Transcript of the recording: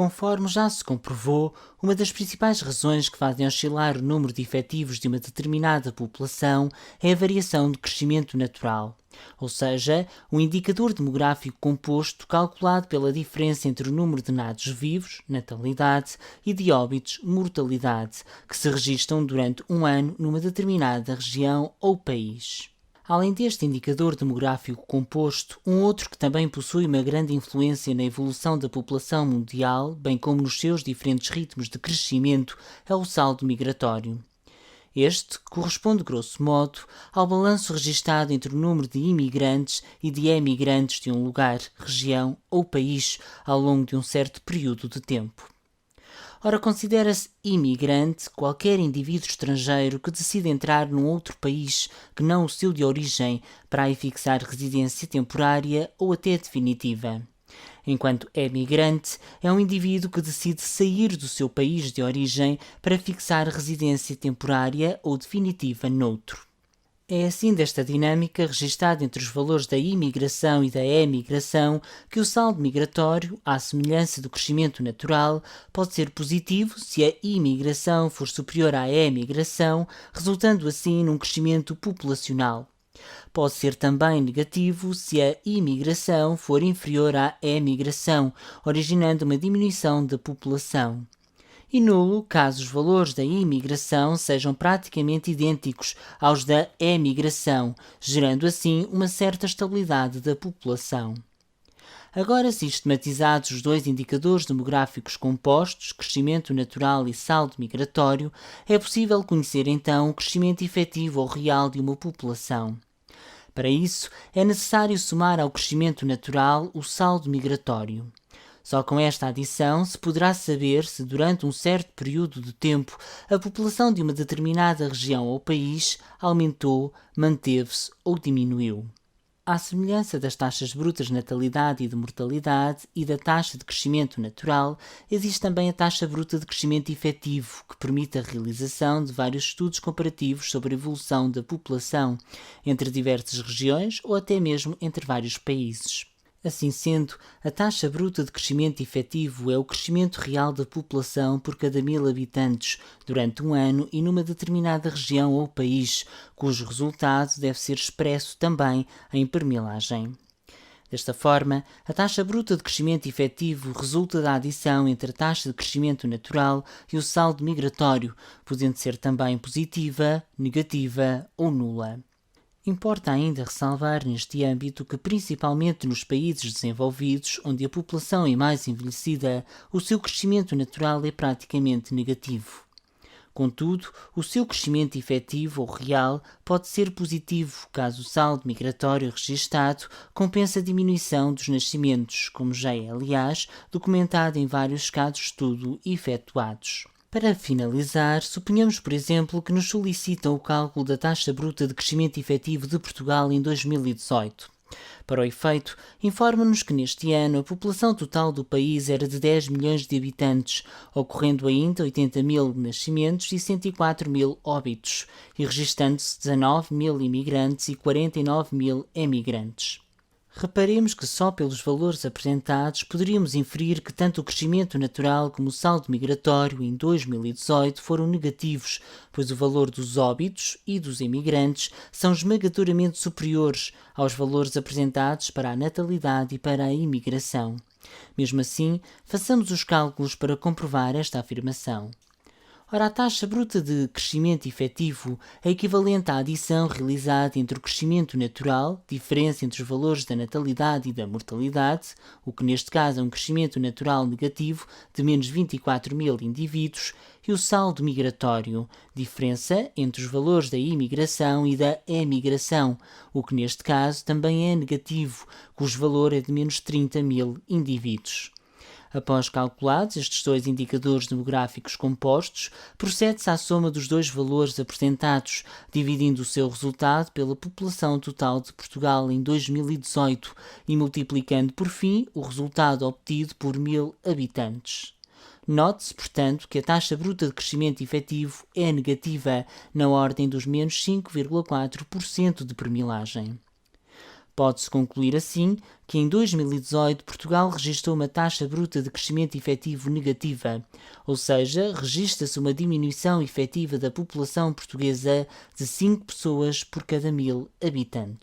Conforme já se comprovou, uma das principais razões que fazem oscilar o número de efetivos de uma determinada população é a variação de crescimento natural, ou seja, um indicador demográfico composto calculado pela diferença entre o número de natos vivos, natalidade, e de óbitos, mortalidade, que se registram durante um ano numa determinada região ou país. Além deste indicador demográfico composto, um outro que também possui uma grande influência na evolução da população mundial, bem como nos seus diferentes ritmos de crescimento, é o saldo migratório. Este corresponde, grosso modo, ao balanço registado entre o número de imigrantes e de emigrantes de um lugar, região ou país ao longo de um certo período de tempo. Ora, considera-se imigrante qualquer indivíduo estrangeiro que decida entrar num outro país que não o seu de origem para aí fixar residência temporária ou até definitiva. Enquanto emigrante é um indivíduo que decide sair do seu país de origem para fixar residência temporária ou definitiva noutro. É assim desta dinâmica, registada entre os valores da imigração e da emigração, que o saldo migratório, à semelhança do crescimento natural, pode ser positivo se a imigração for superior à emigração, resultando assim num crescimento populacional. Pode ser também negativo se a imigração for inferior à emigração, originando uma diminuição da população. E nulo caso os valores da imigração sejam praticamente idênticos aos da emigração, gerando assim uma certa estabilidade da população. Agora, sistematizados os dois indicadores demográficos compostos, crescimento natural e saldo migratório, é possível conhecer então o crescimento efetivo ou real de uma população. Para isso, é necessário somar ao crescimento natural o saldo migratório. Só com esta adição se poderá saber se durante um certo período de tempo a população de uma determinada região ou país aumentou, manteve-se ou diminuiu. À semelhança das taxas brutas de natalidade e de mortalidade e da taxa de crescimento natural, existe também a taxa bruta de crescimento efetivo, que permite a realização de vários estudos comparativos sobre a evolução da população entre diversas regiões ou até mesmo entre vários países. Assim sendo, a taxa bruta de crescimento efetivo é o crescimento real da população por cada 1000 habitantes durante um ano e numa determinada região ou país, cujo resultado deve ser expresso também em permilagem. Desta forma, a taxa bruta de crescimento efetivo resulta da adição entre a taxa de crescimento natural e o saldo migratório, podendo ser também positiva, negativa ou nula. Importa ainda ressalvar neste âmbito que, principalmente nos países desenvolvidos, onde a população é mais envelhecida, o seu crescimento natural é praticamente negativo. Contudo, o seu crescimento efetivo ou real pode ser positivo caso o saldo migratório registado compense a diminuição dos nascimentos, como já é, aliás, documentado em vários casos de estudo efetuados. Para finalizar, suponhamos, por exemplo, que nos solicitam o cálculo da taxa bruta de crescimento efetivo de Portugal em 2018. Para o efeito, informa-nos que neste ano a população total do país era de 10 milhões de habitantes, ocorrendo ainda 80 mil nascimentos e 104 mil óbitos, e registando-se 19 mil imigrantes e 49 mil emigrantes. Reparemos que só pelos valores apresentados poderíamos inferir que tanto o crescimento natural como o saldo migratório em 2018 foram negativos, pois o valor dos óbitos e dos imigrantes são esmagadoramente superiores aos valores apresentados para a natalidade e para a imigração. Mesmo assim, façamos os cálculos para comprovar esta afirmação. Ora, a taxa bruta de crescimento efetivo é equivalente à adição realizada entre o crescimento natural, diferença entre os valores da natalidade e da mortalidade, o que neste caso é um crescimento natural negativo de menos 24 mil indivíduos, e o saldo migratório, diferença entre os valores da imigração e da emigração, o que neste caso também é negativo, cujo valor é de menos 30 mil indivíduos. Após calculados estes dois indicadores demográficos compostos, procede-se à soma dos dois valores apresentados, dividindo o seu resultado pela população total de Portugal em 2018 e multiplicando por fim o resultado obtido por 1000 habitantes. Note-se, portanto, que a taxa bruta de crescimento efetivo é negativa, na ordem dos menos 5,4% de permilagem. Pode-se concluir assim que em 2018 Portugal registrou uma taxa bruta de crescimento efetivo negativa, ou seja, registra-se uma diminuição efetiva da população portuguesa de 5 pessoas por cada 1000 habitantes.